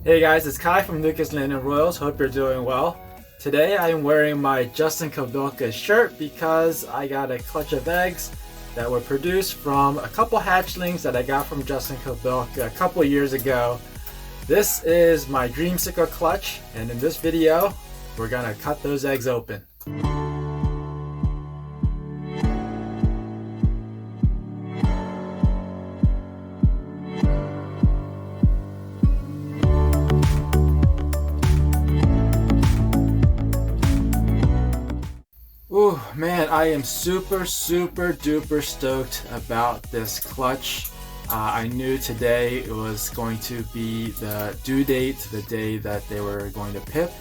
Hey guys, it's Kai from Lucas Land and Royals. Hope you're doing well. Today I am wearing my Justin Kabilka shirt because I got a clutch of eggs that were produced from a couple hatchlings that I got from Justin Kabilka a couple years ago. This is my Dreamsicle clutch, and in this video we're gonna cut those eggs open. Ooh, man, I am super duper stoked about this clutch. I knew today it was going to be the due date, the day that they were going to pip.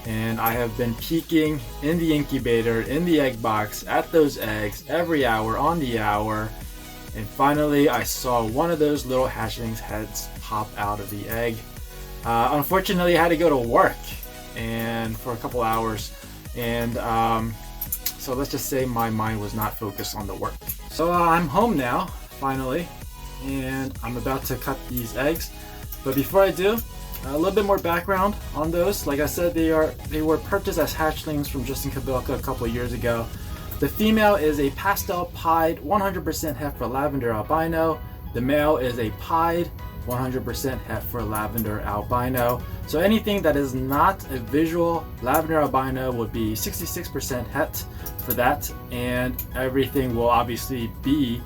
And I have been peeking in the incubator, in the egg box, at those eggs every hour, on the hour. And finally, I saw one of those little hatchlings heads pop out of the egg. Unfortunately, I had to go to work and for a couple hours. And so let's just say my mind was not focused on the work. So I'm home now, finally, and I'm about to cut these eggs. But before I do, a little bit more background on those. Like I said, they were purchased as hatchlings from Justin Kabilka a couple of years ago. The female is a pastel pied 100% heifer lavender albino. The male is a pied 100% heifer lavender albino. So anything that is not a visual lavender albino would be 66% het for that, and everything will obviously be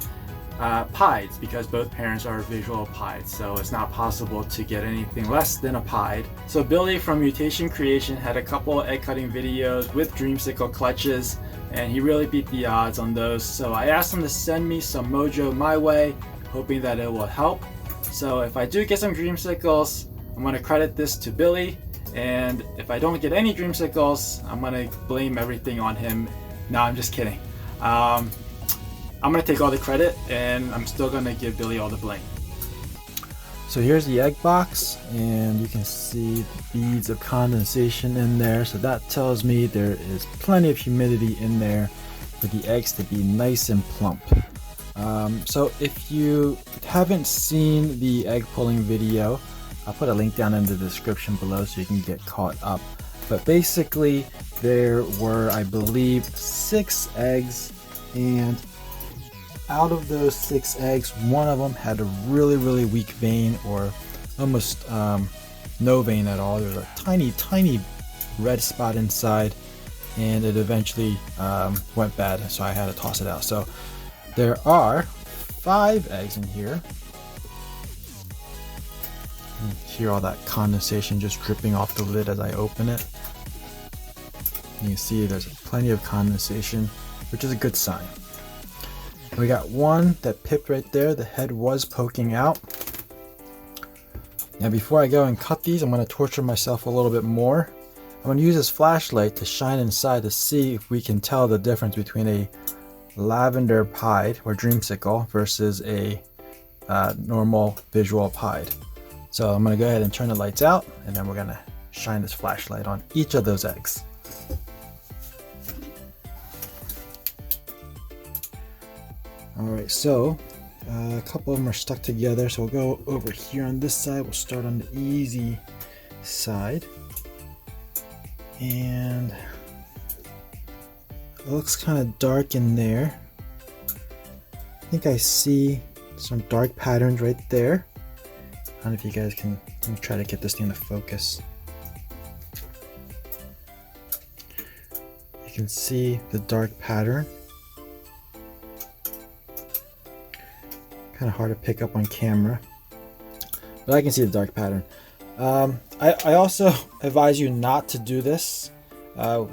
pieds because both parents are visual pieds, so it's not possible to get anything less than a pied. So Billy from Mutation Creation had a couple egg cutting videos with Dreamsicle clutches, and he really beat the odds on those. So I asked him to send me some mojo my way, hoping that it will help. So if I do get some Dreamsicles, I'm going to credit this to Billy, and if I don't get any Dreamsicles, I'm going to blame everything on him. No, I'm just kidding. I'm going to take all the credit, and I'm still going to give Billy all the blame. So here's the egg box, and you can see the beads of condensation in there. So that tells me there is plenty of humidity in there for the eggs to be nice and plump. So if you haven't seen the egg pulling video, I'll put a link down in the description below so you can get caught up. But basically there were, I believe, 6 eggs, and out of those 6 eggs, one of them had a really weak vein, or almost no vein at all. There's a tiny red spot inside, and it eventually went bad, so I had to toss it out. So there are 5 eggs in here. You can hear all that condensation just dripping off the lid as I open it. You can see there's plenty of condensation, which is a good sign. We got one that pipped right there. The head was poking out. Now before I go and cut these, I'm going to torture myself a little bit more. I'm going to use this flashlight to shine inside to see if we can tell the difference between a lavender pied or Dreamsicle versus a normal visual pied. So I'm going to go ahead and turn the lights out, and then we're going to shine this flashlight on each of those eggs. Alright, so a couple of them are stuck together, so we'll go over here on this side. We'll start on the easy side, and it looks kind of dark in there. I think I see some dark patterns right there. I don't know if you guys can, let me try to get this thing to focus. You can see the dark pattern. Kind of hard to pick up on camera, but I can see the dark pattern. I also advise you not to do this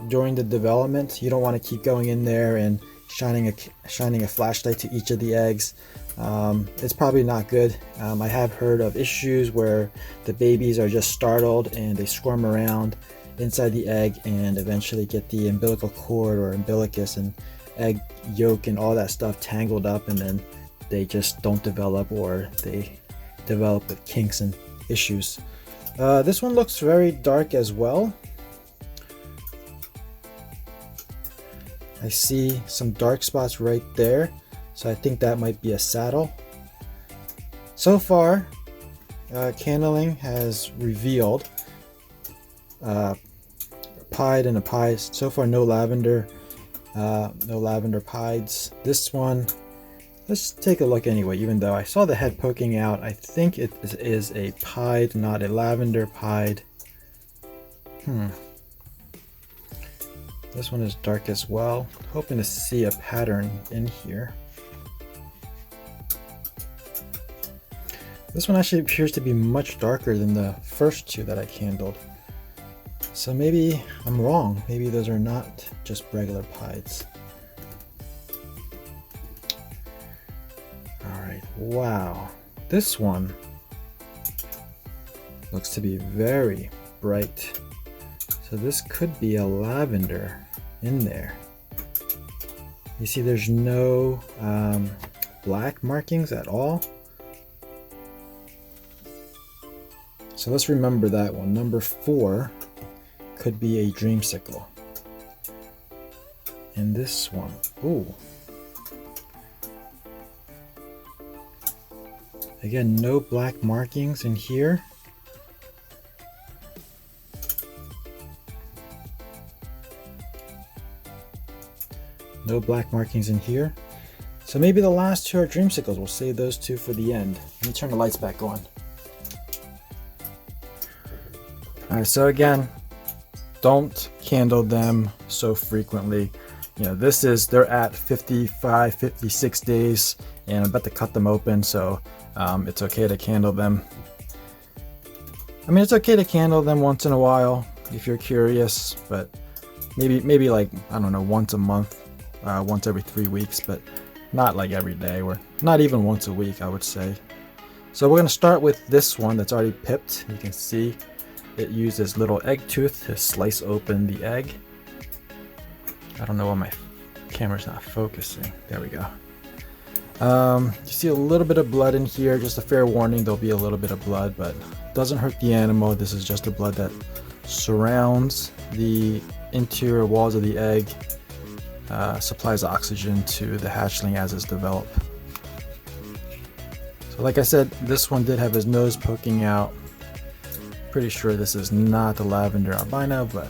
during the development. You don't want to keep going in there and shining a flashlight to each of the eggs. It's probably not good. I have heard of issues where the babies are just startled and they squirm around inside the egg and eventually get the umbilical cord or umbilicus and egg yolk and all that stuff tangled up, and then they just don't develop, or they develop with kinks and issues. This one looks very dark as well. I see some dark spots right there, so I think that might be a saddle. So far, candling has revealed pied and a pie. So far, no lavender pieds. This one, let's take a look anyway. Even though I saw the head poking out, I think it is a pied, not a lavender pied. This one is dark as well. Hoping to see a pattern in here. This one actually appears to be much darker than the first two that I candled. So maybe I'm wrong. Maybe those are not just regular pieds. Alright, wow. This one looks to be very bright. So this could be a lavender in there. You see there's no black markings at all. So let's remember that one. Number 4 could be a Dreamsicle. And this one, ooh. Again, no black markings in here. No black markings in here. So maybe the last two are Dreamsicles. We'll save those two for the end. Let me turn the lights back on. Alright, so again, don't candle them so frequently. You know, they're at 55, 56 days, and I'm about to cut them open, so it's okay to candle them. I mean, it's okay to candle them once in a while if you're curious, but maybe like, I don't know, once a month, once every 3 weeks, but not like every day, or not even once a week, I would say. So we're going to start with this one that's already pipped. You can see it uses little egg tooth to slice open the egg. I don't know why my camera's not focusing. There we go. You see a little bit of blood in here. Just a fair warning, there'll be a little bit of blood, but doesn't hurt the animal. This is just the blood that surrounds the interior walls of the egg, supplies oxygen to the hatchling as it's developed. So like I said, this one did have his nose poking out. Pretty sure this is not the lavender albino, but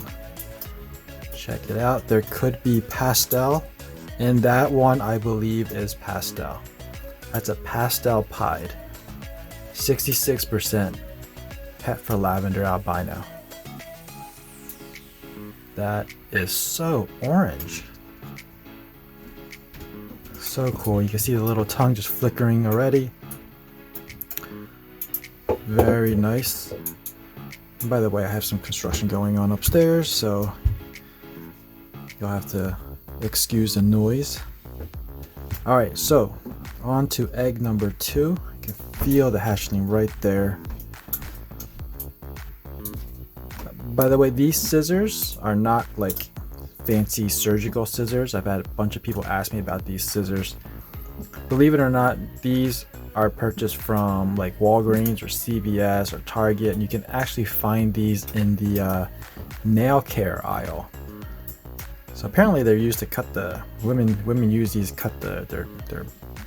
check it out. There could be pastel, and that one I believe is pastel. That's a pastel pied. 66% het for lavender albino. That is so orange. So cool. You can see the little tongue just flickering already. Very nice. And by the way, I have some construction going on upstairs, so you'll have to excuse the noise. Alright, so on to egg number 2. You can feel the hatchling right there. By the way, these scissors are not like fancy surgical scissors. I've had a bunch of people ask me about these scissors. Believe it or not, these are purchased from like Walgreens or CVS or Target, and you can actually find these in the nail care aisle. So apparently they're used to cut the women use these to cut their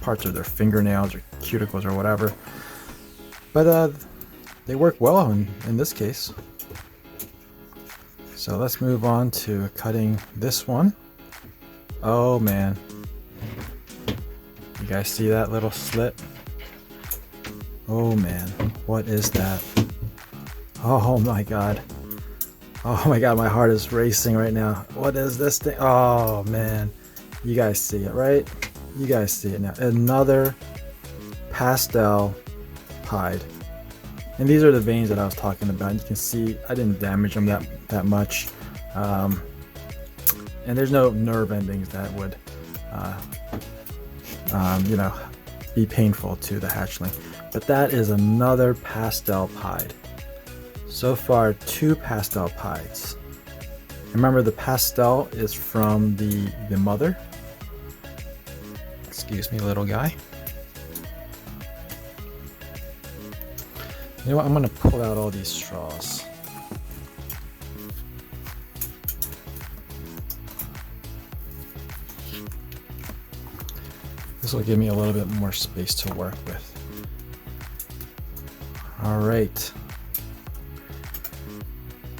parts of their fingernails or cuticles or whatever. But they work well in this case. So let's move on to cutting this one. Oh man. You guys see that little slit? Oh man, what is that? Oh my god. Oh my god, my heart is racing right now. What is this thing? Oh man. You guys see it, right? You guys see it now. Another pastel pied. And these are the veins that I was talking about. You can see I didn't damage them that much. And there's no nerve endings that would you know, be painful to the hatchling. But that is another pastel pied. So far, 2 pastel pieds. Remember, the pastel is from the mother. Excuse me, little guy. You know what? I'm gonna pull out all these straws. This will give me a little bit more space to work with. All right.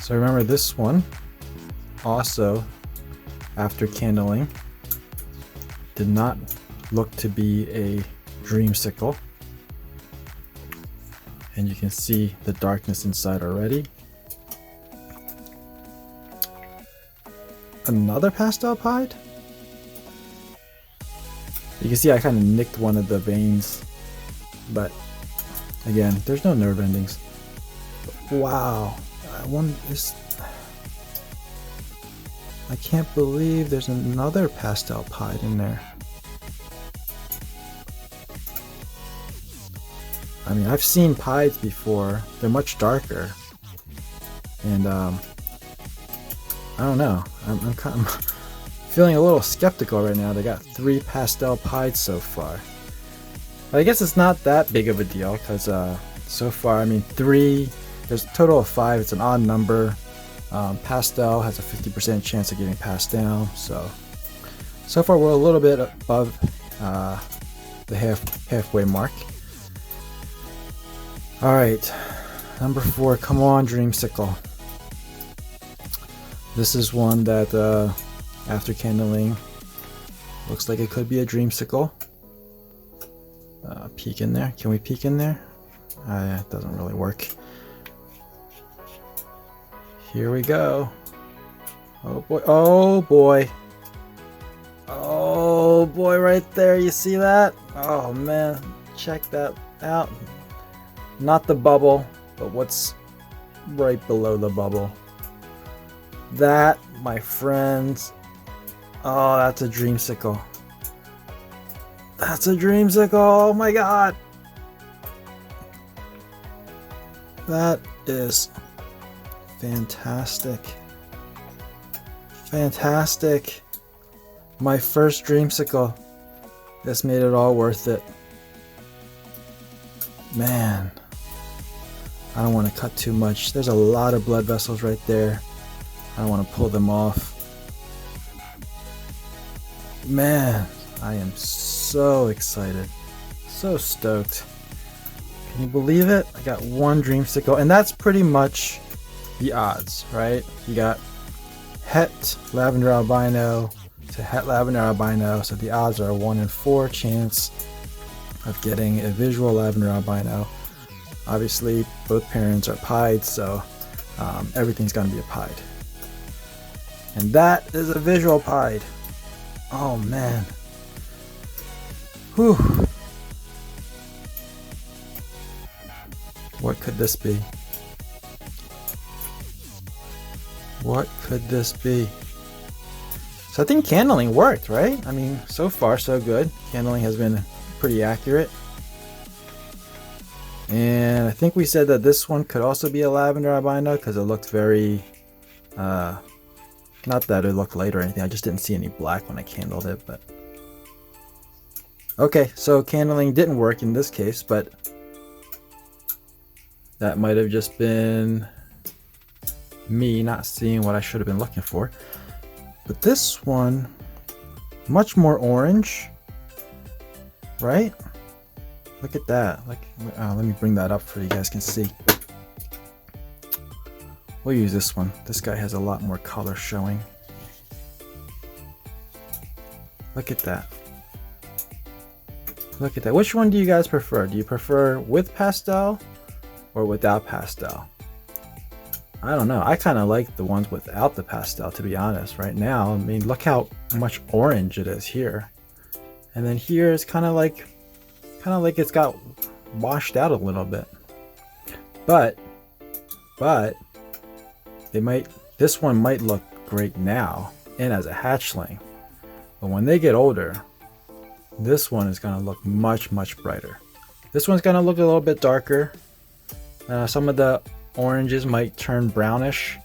So remember this one also, after candling, did not look to be a Dreamsicle. And you can see the darkness inside already. Another pastel pied? You can see I kind of nicked one of the veins, but again, there's no nerve endings. Wow, I can't believe there's another pastel pied in there. I mean, I've seen pieds before. They're much darker, and I don't know. I'm feeling a little skeptical right now. They got 3 pastel pieds so far. But I guess it's not that big of a deal because so far, I mean, 3. There's a total of 5. It's an odd number. Pastel has a 50% chance of getting passed down. So far we're a little bit above the halfway mark. All right, number 4. Come on, Dreamsicle. This is one that after candling looks like it could be a Dreamsicle. Peek in there. Can we peek in there? It doesn't really work. Here we go. Oh boy. Oh boy. Oh boy, right there. You see that? Oh man. Check that out. Not the bubble, but what's right below the bubble. That, my friends. Oh, that's a Dreamsicle. That's a Dreamsicle. Oh my god. That is fantastic. Fantastic. My first Dreamsicle. This made it all worth it. Man. I don't want to cut too much. There's a lot of blood vessels right there. I don't want to pull them off. Man, I am so excited. So stoked. Can you believe it? I got 1 Dreamsicle, and that's pretty much the odds, right? You got Het Lavender Albino to Het Lavender Albino, so the odds are a 1 in 4 chance of getting a visual Lavender Albino. Obviously, both parents are pied, so everything's going to be a pied. And that is a visual pied. Oh man. Whew. What could this be? What could this be? So I think candling worked, right? I mean, so far so good. Candling has been pretty accurate. And I think we said that this one could also be a lavender albino because it looked very, not that it looked light or anything, I just didn't see any black when I candled it, but. Okay, so candling didn't work in this case, but that might have just been me not seeing what I should have been looking for. But this one, much more orange, right? Look at that. Like, let me bring that up so you guys can see. We'll use this one. This guy has a lot more color showing. Look at that. Look at that. Which one do you guys prefer? Do you prefer with pastel or without pastel? I don't know. I kind of like the ones without the pastel, to be honest, right now. I mean, look how much orange it is here. And then here it's kind of like it's got washed out a little bit. But this one might look great now and as a hatchling. But when they get older, this one is going to look much, much brighter. This one's going to look a little bit darker. Some of the oranges might turn brownish.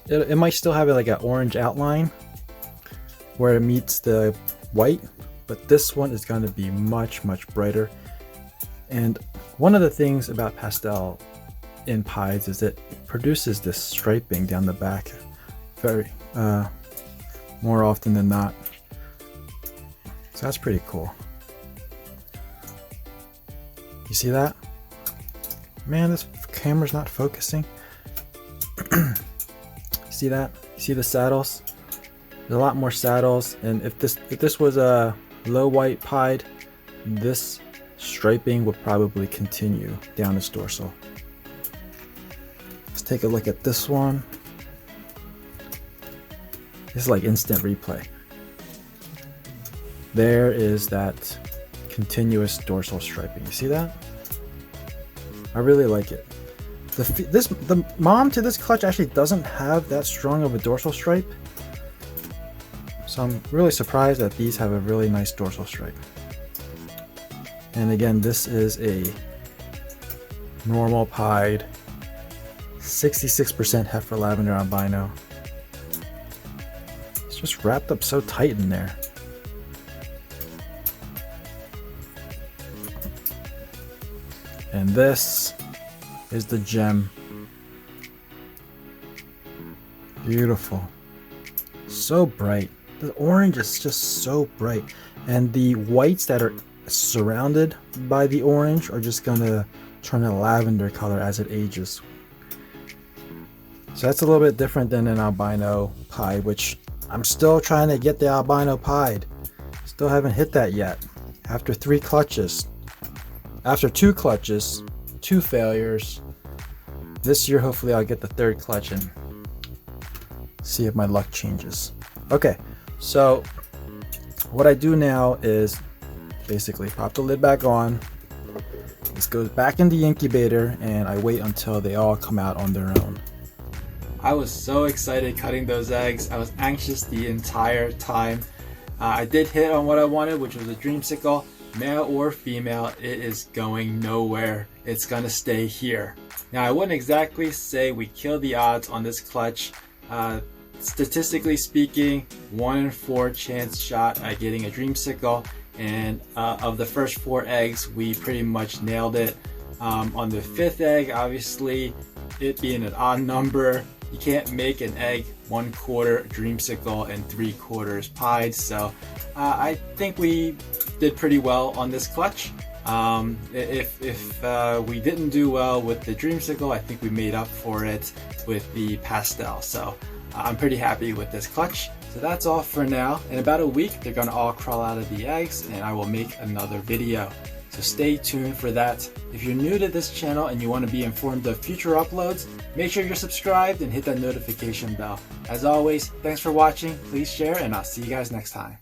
It might still have like an orange outline where it meets the white, but this one is going to be much, much brighter. And one of the things about pastel in pieds is it produces this striping down the back very more often than not. So that's pretty cool. You see that? Man, this camera's not focusing. See that? See the saddles? There's a lot more saddles, and if this was a low white pied, this striping would probably continue down its dorsal. Let's take a look at this one. This is like instant replay. There is that continuous dorsal striping. You see that? I really like it. The mom to this clutch actually doesn't have that strong of a dorsal stripe. So I'm really surprised that these have a really nice dorsal stripe. And again, this is a normal pied 66% heifer lavender albino. It's just wrapped up so tight in there. And this is the gem. Beautiful. So bright. The orange is just so bright. And the whites that are surrounded by the orange are just gonna turn a lavender color as it ages. So that's a little bit different than an albino pied, which I'm still trying to get the albino pied. Still haven't hit that yet. After 3 clutches. After 2 clutches, 2 failures. This year, hopefully I'll get the 3rd clutch and see if my luck changes. Okay, so what I do now is basically pop the lid back on. This goes back in the incubator and I wait until they all come out on their own. I was so excited cutting those eggs. I was anxious the entire time. I did hit on what I wanted, which was a Dreamsicle. Male or female, it is going nowhere. It's gonna stay here. Now I wouldn't exactly say we killed the odds on this clutch. Statistically speaking, 1 in 4 chance shot at getting a Dreamsicle, and of the first 4 eggs, we pretty much nailed it. On the 5th egg, obviously, it being an odd number, you can't make an egg 1/4 Dreamsicle and 3/4 pied, so I think we did pretty well on this clutch. If we didn't do well with the Dreamsicle, I think we made up for it with the pastel, so I'm pretty happy with this clutch. So that's all for now. In about a week, they're gonna all crawl out of the eggs and I will make another video. So stay tuned for that. If you're new to this channel and you want to be informed of future uploads, make sure you're subscribed and hit that notification bell. As always, thanks for watching, please share, and I'll see you guys next time.